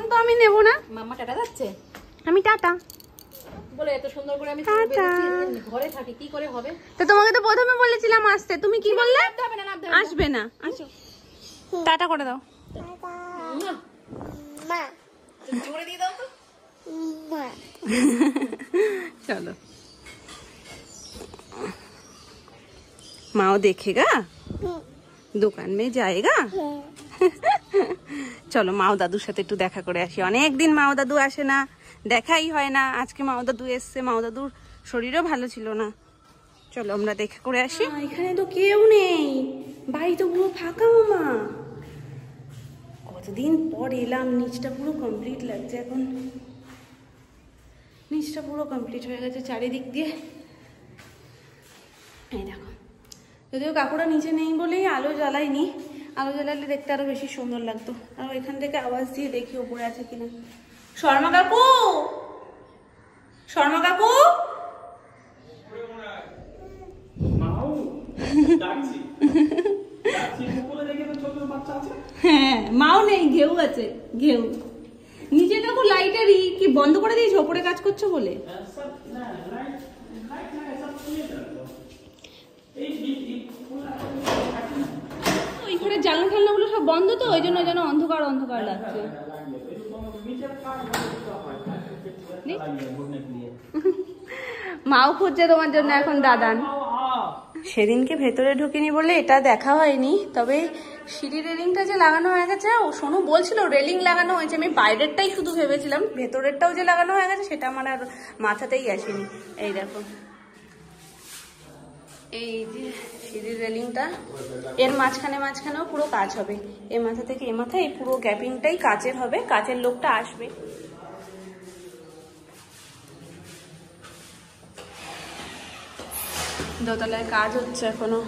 এখন তো আমি নেব না। মাম্মা টাটা যাচ্ছে, আমি টাটা বলে এত সুন্দর করে আমি ঘরে থাকি, কি করে হবে? তো তোমাকে তো প্রথমে বলেছিলাম আসতে, তুমি কি বললে? আসবে না। আসো, টাটা করে দাও। জোরে দিয়ে দাও তো। चलो माओ देखेगा, दुकान में जाएगा। चलो माओ दादुर साथे एकटु देखा करे आसि, अनेक दिन माओ दादू आसे ना, देखाई हय ना। आजके माओ दादू एसेছে, माओ दादुर शरीरও ভালো ছিল না। চলো আমরা দেখা করে আসি। এখানে তো কেউ নেই, বাড়ি তো পুরো ফাঁকা। মামা কতদিন পর এলাম, নিচটা পুরো কমপ্লিট লাগছে এখন। নিচটা পুরো কমপ্লিট হয়ে গেছে চারিদিক দিয়ে। এই দেখো, যদিও কাকুরা নিচে নেই বলেই আলো জ্বালাইনি, আলো জ্বালালে দেখতে আরো বেশি সুন্দর লাগতো। আর এখান থেকে আওয়াজ দিয়ে দেখি উপরে আছে কিনা। শর্মা কাকু, শর্মা কাকু, হ্যাঁ মাও নেই, ঘেউ আছে, ঘেউ। নিচে দেখো লাইটারই কি বন্ধ করে দিয়েছো ওপরে কাজ করছো বলে? ওইখানে জানলা ঠান্ডা গুলো সব বন্ধ, তো ওই জন্য যেন অন্ধকার অন্ধকার লাগছে। মাও খুঁজছে তোমার জন্য এখন দাদান। সেদিনকে ভেতরে ঢুকিনি বলে এটা দেখা হয়নি, তবে সিঁড়ি রেলিংটা যে লাগানো হয়ে গেছে, ও সোনু বলছিল রেলিং লাগানো হয়েছে। আমি বাইরেরটাই শুধু ভেবেছিলাম, ভেতরেরটাও যে লাগানো হয়ে গেছে সেটা আমার আর মাথাতেই আসেনি। এই দেখো, এই যে সিঁড়ির রেলিংটা, এর মাঝখানে মাঝখানেও পুরো কাজ হবে। এ মাথা থেকে এ মাথা, এই পুরো গ্যাপিংটাই কাচের হবে, কাচের লোকটা আসবে। দোতলায় কাজ হচ্ছে এখনো।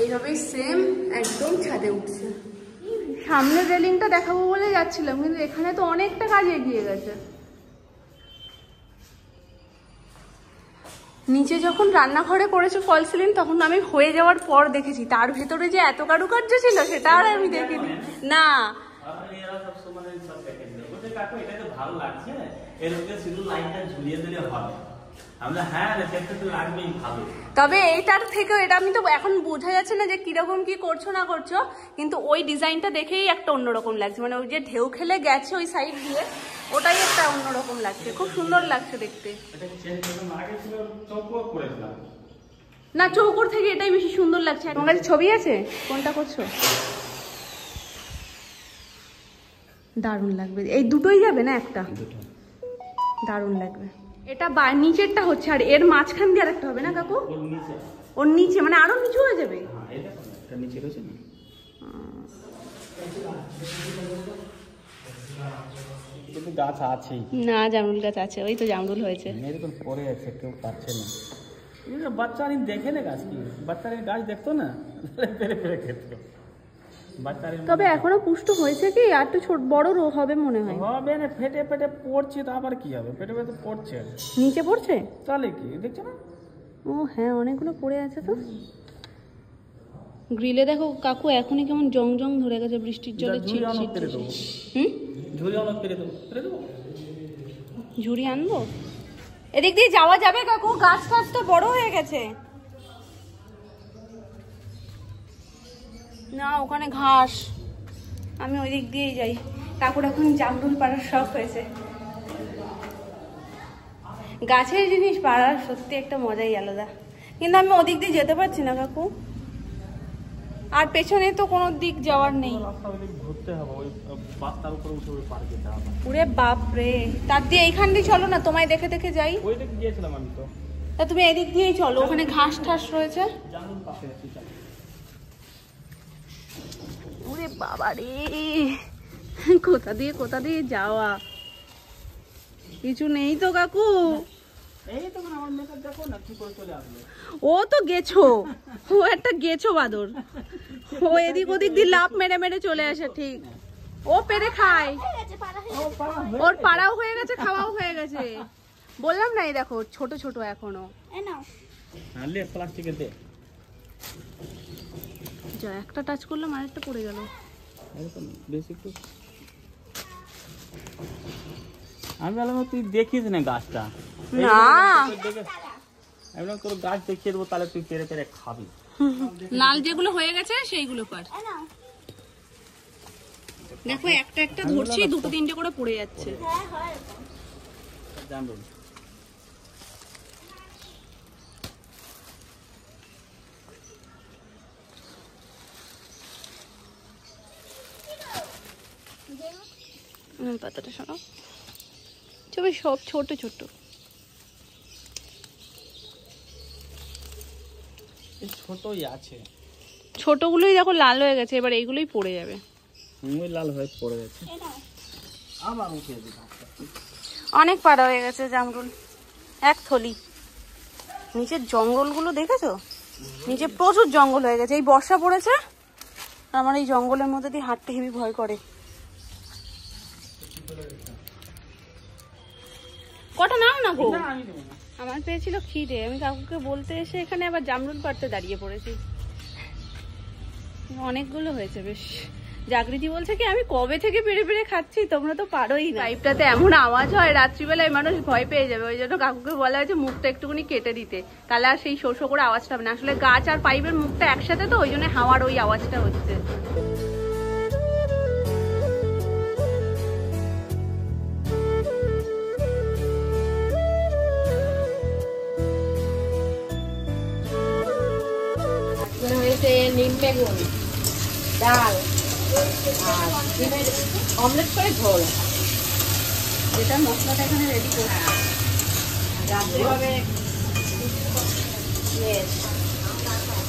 এইভাবেই সেম একদম ছাদে উঠছে। সামনের রেলিংটা দেখাবো বলে যাচ্ছিলাম, কিন্তু এখানে তো অনেকটা কাজ এগিয়ে গেছে। নিচে যখন রান্নাঘরে করেছে ফল সিলিং, তখন আমি হয়ে যাওয়ার পর দেখেছি। তার ভেতরে যে এত কারুকার্য ছিল সেটা আর আমি দেখিনি। না তবে এইটার থেকেও এটা আমি তো এখন বোঝা যাচ্ছে না যে কিরকম কি করছো না করছো, কিন্তু ওই ডিজাইনটা দেখেই একটা অন্যরকম লাগছে। মানে ওই যে ঢেউ খেলে গেছে ওই সাইড দিয়ে, ওটাই একটা অন্যরকম লাগছে, খুব সুন্দর লাগছে দেখতে। না চৌকোর থেকে এটাই বেশি সুন্দর লাগছে। তোমার কাছে ছবি আছে? কোনটা করছো? দারুণ লাগবে। এই দুটোই যাবে না একটা? দারুণ লাগবে। এটা নিচেরটা হচ্ছে, আর এর মাঝখান দিয়ে আরেকটা হবে না কাকু? ওর নিচে মানে আরো নিচু হয়ে যাবে। গাছ আছে না, জামরুল গাছ আছে, ওই তো জামরুল হয়েছে। এরকম পড়ে আছে, কেউ পাচ্ছে না। বাচ্চারা দেখে না গাছ কি, বাচ্চারা গাছ দেখতো না, পেরে পেরে খেত। তবে এখনো পুষ্ট হয়েছে কি? আর তো ছোট বড় হবে মনে হয়। হবে না, ফেটে ফেটে পড়ছে, তো আবার কি হবে? ফেটে ফেটে পড়ছে, নিচে পড়ছে তাহলে কি দেখছো না? ও হ্যাঁ, অনেকগুলো পড়ে আছে তো। গ্রিলে দেখো কাকু এখনই কেমন জং জং ধরে গেছে বৃষ্টির জলে। ঝুড়ি আনবো? এদিক দিয়ে যাওয়া যাবে কাকু? গাছ ফাছ তো বড় হয়ে গেছে না, ওখানে ঘাস। আমি ওই দিক দিয়েই যাই। কাকুর এখন জামরুল পাড়ার শখ হয়েছে। গাছের জিনিস পাড়ার সত্যি একটা মজাই আলাদা, কিন্তু আমি ওদিক দিয়ে যেতে পারছি না কাকু। আর পেছনে তো কোনো দিক যাওয়ার নেই। ওরে বাপ রে, তার দিয়ে এইখান দিয়ে চলো না, তোমায় দেখে দেখে যাই। তা তুমি এদিক দিয়েই চলো, ওখানে ঘাস ঠাস রয়েছে। ওরে বাবা রে, কোথা দিয়ে যাওয়া, কিছু নেই তো কাকু। ও তো গেছো, ও একটা গেছো বাদর। ও এদিক ওদিক দিয়ে লাফ মেরে মেরে চলে আসে। ঠিক, ও পেরে খায়, ওর পাড়াও হয়ে গেছে, খাওয়াও হয়ে গেছে। বললাম না, এই দেখো ছোট ছোট এখনো। যা একটা টাচ করলাম আরেকটা পড়ে গেল। একদম বেশি একটু আমি বললাম তুই দেখিস না গাছটা না আমি তোর গাছ দেখিয়ে দেবো, তাহলে তুই পেরে পেরে খাবি। লাল যেগুলো হয়ে গেছে সেইগুলো পার। দেখো একটা একটা ধরছি, দুটো তিনটে করে পড়ে যাচ্ছে। জানবো পাতাটা সরাও, তবে সব ছোট ছোট। ছোটই আছে, ছোটগুলোই দেখো লাল হয়ে গেছে, এবার এইগুলোই পড়ে যাবে। লাল হয়ে পড়ে গেছে, আবার উঠে দিই। অনেক পাড়া হয়ে গেছে জামরুল, এক থলি। নিচের জঙ্গলগুলো দেখেছো, নিচে প্রচুর জঙ্গল হয়ে গেছে। এই বর্ষা পড়েছে, আমার এই জঙ্গলের মধ্যে দিয়ে হাঁটতে হেবি ভয় করে। কটা নাও না গো, আমার পেয়েছিল খিদে, আমি কাকুকে বলতে এসে এখানে আবার জামরুল পাড়তে দাঁড়িয়ে পড়েছি। অনেকগুলো হয়েছে বেশ। জাগৃতি বলছে কি আমি কবে থেকে পেরে পেরে খাচ্ছি, তোমরা তো পারোই না। পাইপটাতে এমন আওয়াজ হয় রাত্রিবেলায়, মানুষ ভয় পেয়ে যাবে। ওই জন্য কাকুকে বলা হয়েছে মুখটা একটুখানি কেটে দিতে, তাহলে আর সেই শো শো করে আওয়াজটা হবে না। আসলে গাছ আর পাইপের মুখটা একসাথে, তো ওই জন্য হাওয়ার ওই আওয়াজটা হচ্ছে। হয়েছে নিম বেগুন, ডাল আর ডিমের অমলেট করে ঝোল, যেটা মশলাটা এখানে রেডি করছি। রাত্রে হবে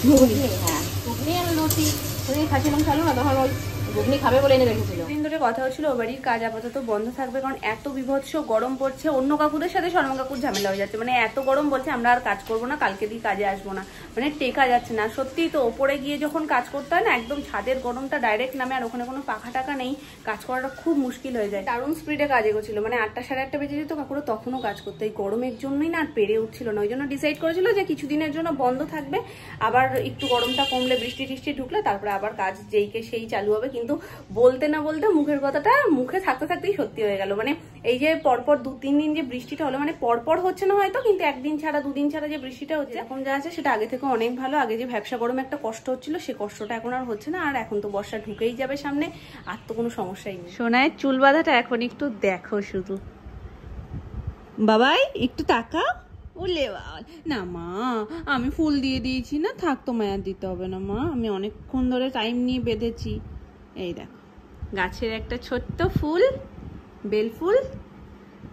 ঘুগনি। হ্যাঁ, ঘুগনি আর লুচি। তুমি খাসি মাংস আলু না, তখন ওই ঘুগনি খাবে বলে এনে রেখেছিল। দিন ধরে কথা হচ্ছিল ও বাড়ির কাজ আপাতত বন্ধ থাকবে, কারণ এত বিভৎস গরম পড়ছে। অন্য কাকুদের সাথে শর্মা কাকুর ঝামেলা হয়ে যাচ্ছে, মানে এত গরম বলছে আমরা আর কাজ করবো না, কালকে দিয়ে কাজে আসবো না, মানে টেকা যাচ্ছে না। সত্যি তো ওপরে গিয়ে যখন কাজ করতে হয় না, একদম ছাদের গরমটা ডাইরেক্ট নামে, আর ওখানে কোনো পাখা টাকা নেই, কাজ করাটা খুব মুশকিল হয়ে যায়। দারুণ স্পিডে কাজ এগোচ্ছিল, মানে 8টা সাড়ে 8টা বেজে যেত, কাকুরা তখনও কাজ করতে। এই গরমের জন্যই না আর পেরে উঠছিল না, ওই জন্য ডিসাইড করেছিল যে কিছুদিনের জন্য বন্ধ থাকবে, আবার একটু গরমটা কমলে বৃষ্টি টিষ্টি ঢুকলে তারপরে আবার কাজ যেইকে সেই চালু হবে। কিন্তু বলতে না বলতে মুখের কথাটা মুখে থাকতে থাকতেই সত্যি হয়ে গেল। মানে এই যে পরপর 2-3 দিন যে বৃষ্টিটা হলো, মানে পরপর হচ্ছে না হয়তো, কিন্তু একদিন ছাড়া 2 দিন ছাড়া যে বৃষ্টিটা হচ্ছে, এখন যা আছে সেটা আগে থেকে অনেক ভালো। আগে যে ভ্যাবসা গরমে একটা কষ্ট হচ্ছিল, সে কষ্টটা এখন আর হচ্ছে না। আর এখন তো বর্ষা ঢুকেই যাবে সামনে, আর তো কোনো সমস্যাই নেই। সোনায়ের চুল বাঁধাটা এখন একটু দেখো শুধু, বাবাই একটু তাকাও। ওলে না মা, আমি ফুল দিয়ে দিয়েছি না, থাক তোমায় আর দিতে হবে না মা, আমি অনেকক্ষণ ধরে টাইম নিয়ে বেঁধেছি। এই দেখো গাছের একটা ছোট্ট ফুল, বেল ফুল।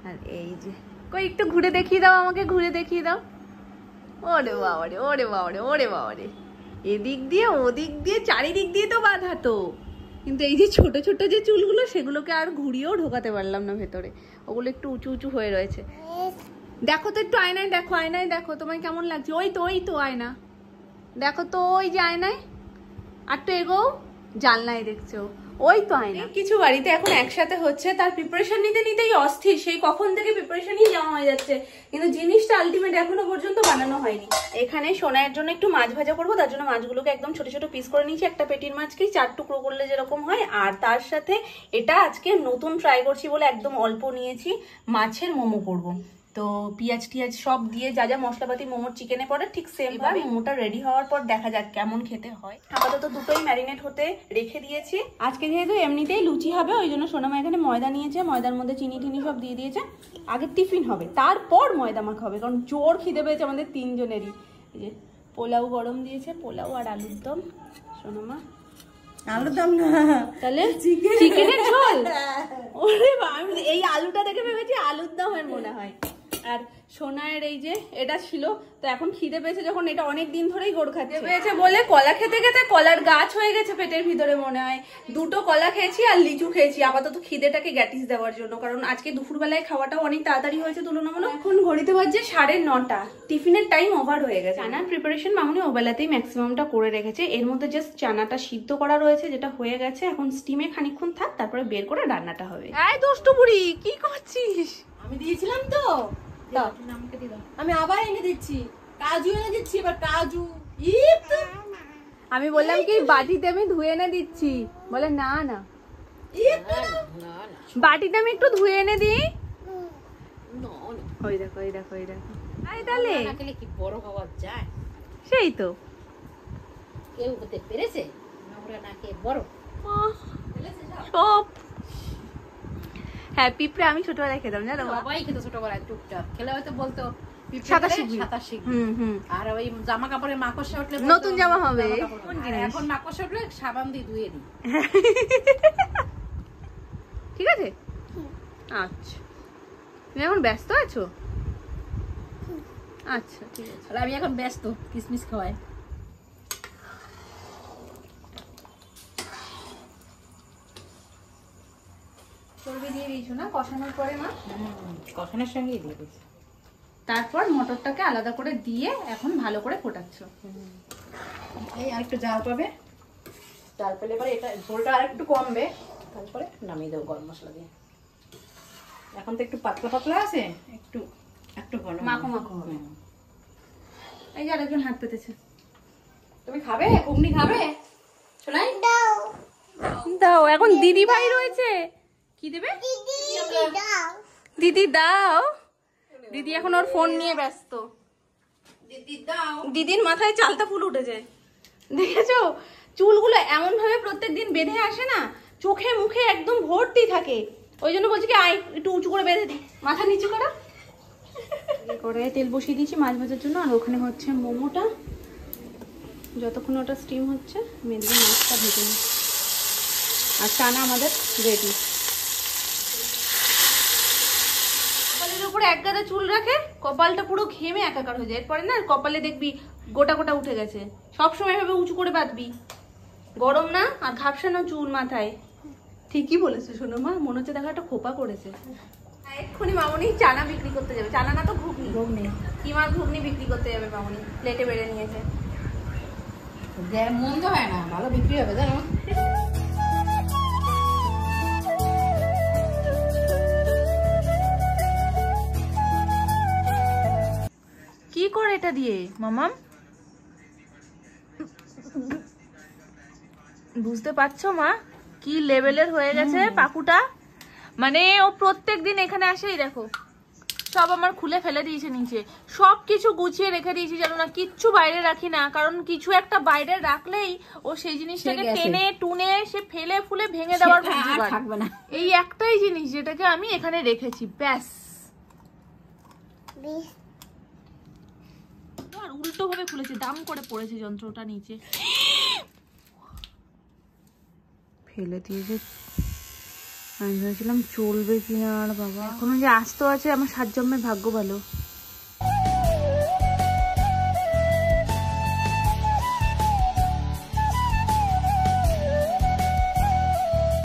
আর এই যে কই একটু ঘুরে দেখিয়ে দাও আমাকে, ঘুরে দেখিয়ে দাও। ওরে বাবারে, ওরে বাবারে, ওরে বাবারে, এদিক দিয়ে ওদিক দিয়ে চারিদিক দিয়ে তো বাঁধা তো, কিন্তু এই যে ছোট ছোট যে চুলগুলো, সেগুলোকে আর ঘুরিয়েও ঢোকাতে পারলাম না ভেতরে, ওগুলো একটু উঁচু উঁচু হয়ে রয়েছে। দেখো তো একটু আয়নায় দেখো, আয়নায় দেখো তোমায় কেমন লাগছে। ওই তো আয়না দেখো তো, ওই যে আয়নায়, আর তো এগো জানলায় দেখছো, ওই তো আয়না। কিছু বাড়িতে এখন একসাথে হচ্ছে, তার প্রিপারেশন নিতে নিতেই অস্থির, সেই কখন থেকে প্রিপারেশনই জমা হয়ে যাচ্ছে, কিন্তু জিনিসটা আলটিমেট এখনো পর্যন্ত বানানো হয়নি। এখানে সোনায়ের জন্য একটু মাছ ভাজা করবো, তার জন্য মাছগুলোকে একদম ছোট ছোট পিস করে নিয়েছি, একটা পেটির মাছকেই 4 টুকরো করলে যেরকম হয়। আর তার সাথে এটা আজকে নতুন ট্রাই করছি বলে একদম অল্প নিয়েছি, মাছের মোমো করবো। তো পেঁয়াজ টিয়াজ সব দিয়ে যা যা মশলাপাতি মোমোর চিকেনে পড়ে, ঠিক সেম ভাবে মোমোটা রেডি হওয়ার পর দেখা যাক কেমন খেতে হয়। আপাতত দুটোই ম্যারিনেট হতে রেখে দিয়েছি। আজকে যেহেতু এমনিতেই লুচি হবে, ওই জন্য সোনামা এখানে ময়দা নিয়েছে, ময়দার মধ্যে চিনি টিনি সব দিয়ে দিয়েছে। আগে টিফিন হবে, তারপর ময়দা মাখা হবে, কারণ জোর খিদে পেয়েছে আমাদের 3 জনেরই। এই যে পোলাও গরম দিয়েছে, পোলাও আর আলুর দম। সোনামা আলুর দম না, তাহলে চিকেনের ঝোল। ওরে বাবা, এই আলুটা দেখে ভেবেছি আলুর দমের মনে হয়। আর সোনায়ের এই যে এটা ছিল, তো এখন খিদে পেয়েছে যখন, এটা অনেক দিন ধরেই গোড় খাচ্ছে পেয়েছে বলে কলা খেতে খেতে কলার গাছ হয়ে গেছে পেটের ভিতরে মনে হয়। 2টো কলা খেয়েছি আর লিচু খেয়েছি আপাতত খিদেটাকে গ্যাটিস দেওয়ার জন্য, কারণ আজকে দুপুরবেলায় খাওয়াটাও অনেক তাড়াতাড়ি হয়েছে তুলনামূলক। এখন ঘড়িতে বাজছে 9:30, টিফিনের টাইম ওভার হয়ে গেছে। চানার প্রিপারেশন মামুনি ওবেলাতেই ম্যাক্সিমামটা করে রেখেছে, এর মধ্যে জাস্ট চানাটা সিদ্ধ করা রয়েছে, যেটা হয়ে গেছে। এখন স্টিমে খানিকক্ষণ থাক, তারপরে বের করে রান্নাটা হবে। এই দুষ্টু বুড়ি কি করছিস? আমি দিয়েছিলাম তো, আমি আবার এনে দিচ্ছি, কাজু এনে দিচ্ছি, এবার কাজু। আমি বললাম কি বাটিতে আমি ধুয়ে এনে দিচ্ছি, বলে না না বাটিতে আমি একটু ধুয়ে এনে দিই। ওই দেখো ওই দেখো ওই দেখো, আই তাহলে কি বড় হওয়া যায়, সেই তো কেউ হতে পেরেছে নোংরা না খেয়ে বড় সব হ্যাঁ। পিঁপড়ে আমি ছোটবেলায় খেতাম জানো, সবাই খেতো ছোটবেলায় টুকটাক খেলে হয়তো বলতো সাঁতার শিখবি। আর ওই জামা কাপড়ে মাকড়সা উঠলে নতুন জামা হবে, এখন মাকড়সা উঠলে সাবান দিয়ে ধুয়ে দিই। ঠিক আছে আচ্ছা, তুমি এখন ব্যস্ত আছো? আচ্ছা ঠিক আছে, আর আমি এখন ব্যস্ত কিসমিস খাওয়াই। চর্বি দিয়ে দিয়েছো না কষানোর পরে মা? কষানোর সঙ্গেই দিয়ে দিয়েছি। তারপর মটরটাকে আলাদা করে দিয়ে এখন ভালো করে ফোটাচ্ছো। এই আর একটু জাল পাবে, জাল পেলে পরে এটা ঝোলটা আর একটু কমবে, তারপরে নামিয়ে দেবো গরম মশলা দিয়ে। এখন তো একটু পাতলা পাতলা আছে, একটু একটু ঘন মাখো মাখো হবে। এই যে আরেকজন হাত পেতেছে। তুমি খাবে? ঘুগনি খাবে? শোনাই দাও, এখন দিদি ভাই রয়েছে, কি দেবে? দিদি দাও। দিদি এখন ওর ফোন নিয়ে ব্যস্ত। দিদি দাও। দিদির মাথায় চালতা ফুল উঠেছে, দেখেছো? চুলগুলো এমন ভাবে প্রত্যেকদিন বেঁধে আসে না, চোখে মুখে একদম ভর্তি থাকে। ওই জন্য বলছি কি আয় একটু উঁচু করে বেঁধে দিই, মাথা নিচু করা করে। তেল বসিয়ে দিয়েছি মাছ ভাজার জন্য, আর ওখানে হচ্ছে মোমোটা। যতক্ষণ ওটা স্টিম হচ্ছে মেদিনী মাছটা ভেজে নিই, আর চানা আমাদের রেডি। কপালের উপরে এক গাদা চুল রাখে, কপালটা পুরো ঘেমে একাকার হয়ে যায়। এরপরে না কপালে দেখবি গোটা গোটা উঠে গেছে। সবসময় এভাবে উঁচু করে বাঁধবি, গরম না আর ঘাপসানো চুল মাথায়। ঠিকই বলেছে শোনো মা, মনে হচ্ছে দেখা একটা খোপা করেছে। এক্ষুনি মামনি চানা বিক্রি করতে যাবে, চানা না তো ঘুগনি, কিমার ঘুগনি বিক্রি করতে যাবে মামনি, প্লেটে বেড়ে নিয়েছে। মন্দ হয় না, ভালো বিক্রি হবে জানো। কি করে এটা দিয়ে মামাম, বুঝতে পারছো মা কি লেভেলের হয়ে গেছে পাকুটা? মানে ও প্রত্যেক দিন এখানে আসেই দেখো সব আমার খুলে ফেলে দিয়েছে নিচে, সবকিছু গুছিয়ে রেখে দিয়েছি জানো না, কিচ্ছু বাইরে রাখি না, কারণ কিছু একটা বাইরে রাখলেই ও সেই জিনিসটাকে টেনে টুনে সে ফেলে ফুলে ভেঙে দেওয়ার থাকবে না। এই একটাই জিনিস যেটাকে আমি এখানে রেখেছি, ব্যাস। আর উল্টো ভাবে খুলেছে, দাম করে পড়েছে যন্ত্রটা নিচে, ফেলে দিয়েছে। আমি ভেবেছিলাম চলবে কিনা, আর বাবা এখনো যে আসতো আছে, আমার 7 জন্মের ভাগ্য ভালো।